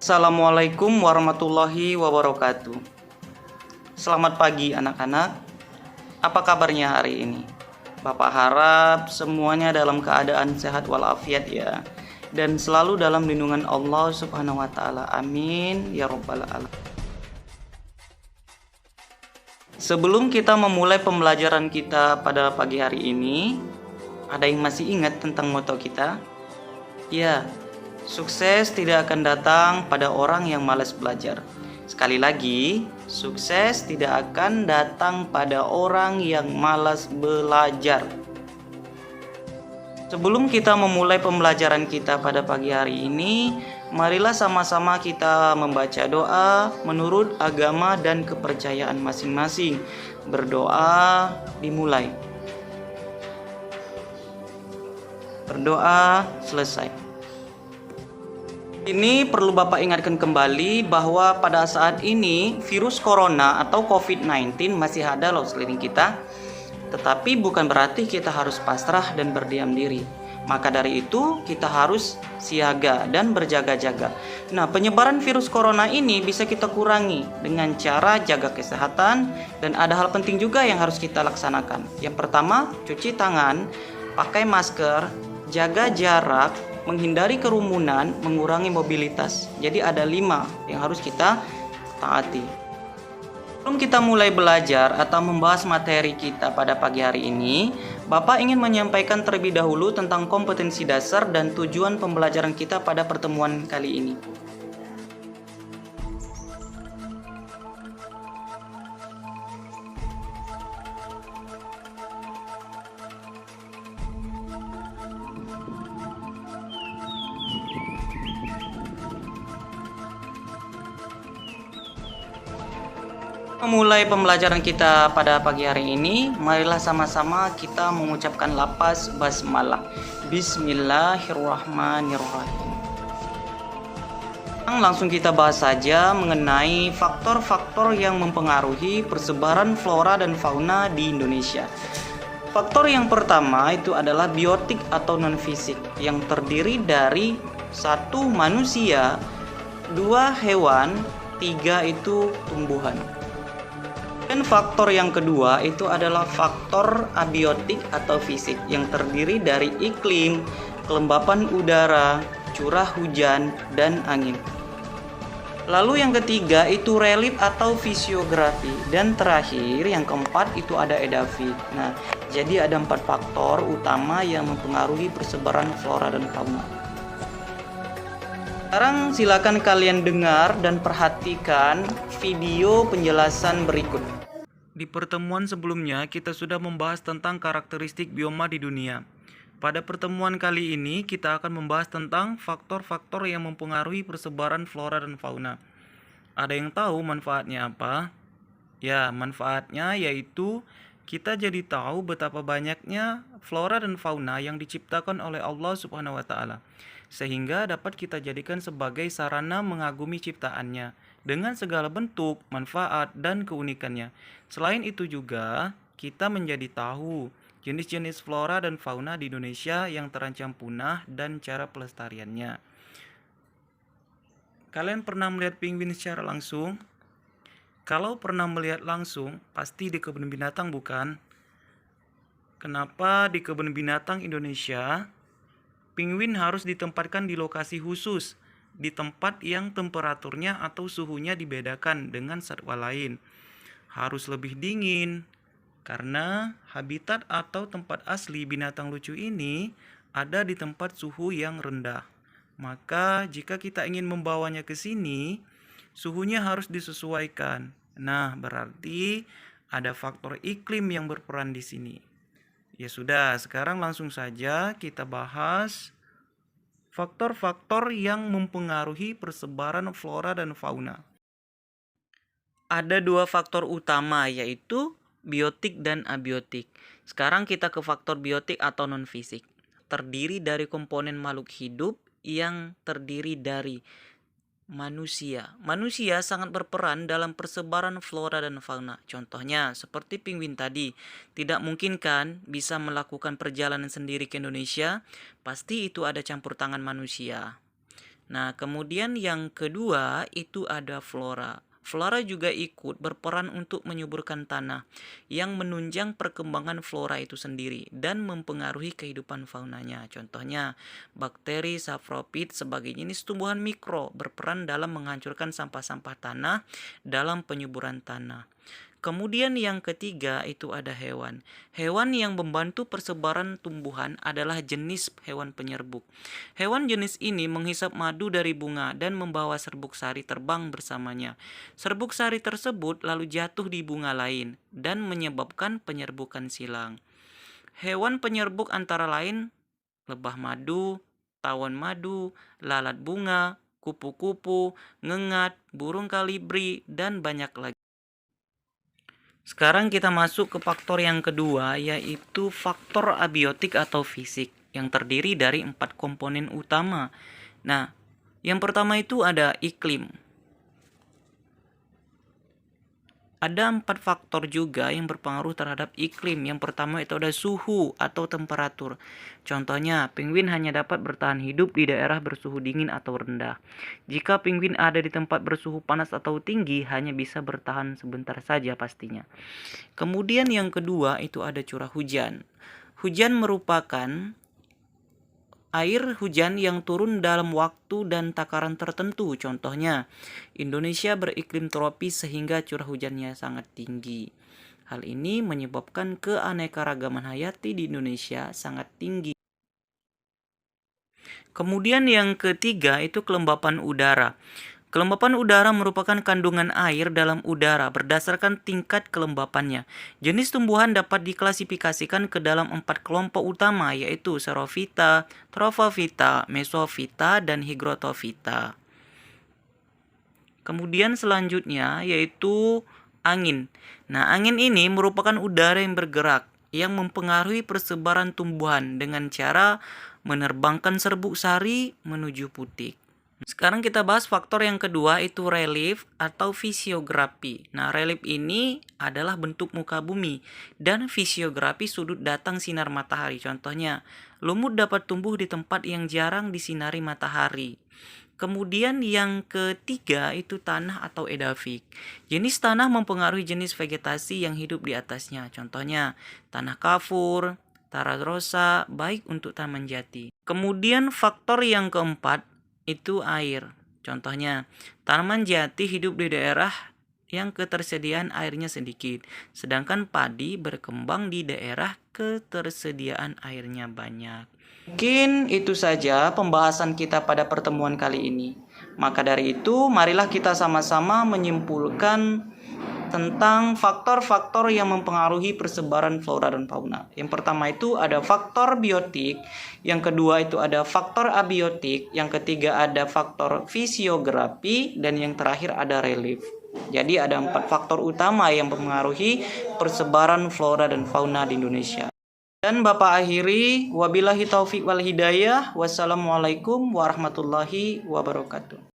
Assalamualaikum warahmatullahi wabarakatuh. Selamat pagi anak-anak. Apa kabarnya hari ini? Bapak harap semuanya dalam keadaan sehat walafiat ya. Dan selalu dalam lindungan Allah Subhanahu wa taala. Amin ya rabbal alamin. Sebelum kita memulai pembelajaran kita pada pagi hari ini, ada yang masih ingat tentang moto kita? Ya, sukses tidak akan datang pada orang yang malas belajar. Sekali lagi, sukses tidak akan datang pada orang yang malas belajar. Sebelum kita memulai pembelajaran kita pada pagi hari ini, marilah sama-sama kita membaca doa menurut agama dan kepercayaan masing-masing. Berdoa dimulai. Berdoa selesai. Ini perlu Bapak ingatkan kembali bahwa pada saat ini virus corona atau COVID-19 masih ada loh sekeliling kita. Tetapi bukan berarti kita harus pasrah dan berdiam diri. Maka dari itu kita harus siaga dan berjaga-jaga. Nah, penyebaran virus corona ini bisa kita kurangi dengan cara jaga kesehatan, dan ada hal penting juga yang harus kita laksanakan. Yang pertama, cuci tangan, pakai masker, jaga jarak, menghindari kerumunan, mengurangi mobilitas. Jadi ada 5 yang harus kita taati. Sebelum kita mulai belajar atau membahas materi kita pada pagi hari ini, Bapak ingin menyampaikan terlebih dahulu tentang kompetensi dasar dan tujuan pembelajaran kita pada pertemuan kali ini. Memulai pembelajaran kita pada pagi hari ini, marilah sama-sama kita mengucapkan lafaz basmalah. Bismillahirrahmanirrahim. Langsung kita bahas saja mengenai faktor-faktor yang mempengaruhi persebaran flora dan fauna di Indonesia. Faktor yang pertama itu adalah biotik atau non-fisik, yang terdiri dari 1 manusia, 2 hewan, 3 itu tumbuhan. Dan faktor yang kedua itu adalah faktor abiotik atau fisik, yang terdiri dari iklim, kelembapan udara, curah hujan, dan angin. Lalu yang ketiga itu relief atau fisiografi. Dan terakhir yang keempat itu ada edafit. Nah, jadi ada 4 faktor utama yang mempengaruhi persebaran flora dan fauna. Sekarang silakan kalian dengar dan perhatikan video penjelasan berikut. Di pertemuan sebelumnya kita sudah membahas tentang karakteristik bioma di dunia. Pada pertemuan kali ini kita akan membahas tentang faktor-faktor yang mempengaruhi persebaran flora dan fauna. Ada yang tahu manfaatnya apa? Ya, manfaatnya yaitu kita jadi tahu betapa banyaknya flora dan fauna yang diciptakan oleh Allah Subhanahu wa taala, sehingga dapat kita jadikan sebagai sarana mengagumi ciptaannya dengan segala bentuk, manfaat, dan keunikannya. Selain itu juga, kita menjadi tahu jenis-jenis flora dan fauna di Indonesia yang terancam punah dan cara pelestariannya. Kalian pernah melihat penguin secara langsung? Kalau pernah melihat langsung, pasti di kebun binatang bukan? Kenapa di kebun binatang Indonesia penguin harus ditempatkan di lokasi khusus, di tempat yang temperaturnya atau suhunya dibedakan dengan satwa lain? Harus lebih dingin, karena habitat atau tempat asli binatang lucu ini ada di tempat suhu yang rendah. Maka jika kita ingin membawanya ke sini, suhunya harus disesuaikan. Nah, berarti ada faktor iklim yang berperan di sini. Ya sudah, sekarang langsung saja kita bahas faktor-faktor yang mempengaruhi persebaran flora dan fauna. Ada 2 faktor utama, yaitu biotik dan abiotik. Sekarang kita ke faktor biotik atau non-fisik. Terdiri dari komponen makhluk hidup yang terdiri dari manusia. Manusia sangat berperan dalam persebaran flora dan fauna. Contohnya seperti penguin tadi, tidak mungkin kan bisa melakukan perjalanan sendiri ke Indonesia, pasti itu ada campur tangan manusia. Nah, kemudian yang kedua itu ada flora. Flora juga ikut berperan untuk menyuburkan tanah yang menunjang perkembangan flora itu sendiri dan mempengaruhi kehidupan faunanya. Contohnya, bakteri sapropit sebagai jenis tumbuhan mikro berperan dalam menghancurkan sampah-sampah tanah dalam penyuburan tanah. Kemudian yang ketiga itu ada hewan. Hewan yang membantu persebaran tumbuhan adalah jenis hewan penyerbuk. Hewan jenis ini menghisap madu dari bunga dan membawa serbuk sari terbang bersamanya. Serbuk sari tersebut lalu jatuh di bunga lain dan menyebabkan penyerbukan silang. Hewan penyerbuk antara lain lebah madu, tawon madu, lalat bunga, kupu-kupu, ngengat, burung kalibri, dan banyak lagi. Sekarang kita masuk ke faktor yang kedua, yaitu faktor abiotik atau fisik yang terdiri dari 4 komponen utama. Nah, yang pertama itu ada iklim. Ada 4 faktor juga yang berpengaruh terhadap iklim. Yang pertama itu ada suhu atau temperatur. Contohnya, penguin hanya dapat bertahan hidup di daerah bersuhu dingin atau rendah. Jika penguin ada di tempat bersuhu panas atau tinggi, hanya bisa bertahan sebentar saja pastinya. Kemudian yang kedua itu ada curah hujan. Hujan merupakan air hujan yang turun dalam waktu dan takaran tertentu. Contohnya, Indonesia beriklim tropis sehingga curah hujannya sangat tinggi. Hal ini menyebabkan keanekaragaman hayati di Indonesia sangat tinggi. Kemudian yang ketiga itu kelembapan udara. Kelembapan udara merupakan kandungan air dalam udara berdasarkan tingkat kelembapannya. Jenis tumbuhan dapat diklasifikasikan ke dalam 4 kelompok utama, yaitu xerophyta, tropophyta, mesophyta, dan hygrotophyta. Kemudian selanjutnya yaitu angin. Nah, angin ini merupakan udara yang bergerak yang mempengaruhi persebaran tumbuhan dengan cara menerbangkan serbuk sari menuju putik. Sekarang kita bahas faktor yang kedua itu relief atau fisiografi. Nah, relief ini adalah bentuk muka bumi dan fisiografi sudut datang sinar matahari. Contohnya, lumut dapat tumbuh di tempat yang jarang disinari matahari. Kemudian yang ketiga itu tanah atau edafik. Jenis tanah mempengaruhi jenis vegetasi yang hidup di atasnya. Contohnya, tanah kafur, tanah rosa, baik untuk tanaman jati. Kemudian faktor yang keempat itu air. Contohnya, tanaman jati hidup di daerah yang ketersediaan airnya sedikit, sedangkan padi berkembang di daerah ketersediaan airnya banyak. Mungkin itu saja pembahasan kita pada pertemuan kali ini. Maka dari itu, marilah kita sama-sama menyimpulkan tentang faktor-faktor yang mempengaruhi persebaran flora dan fauna. Yang pertama itu ada faktor biotik, yang kedua itu ada faktor abiotik, yang ketiga ada faktor fisiografi, dan yang terakhir ada relief. Jadi ada 4 faktor utama yang mempengaruhi persebaran flora dan fauna di Indonesia. Dan Bapak akhiri, wabillahi taufik wal hidayah, wassalamualaikum warahmatullahi wabarakatuh.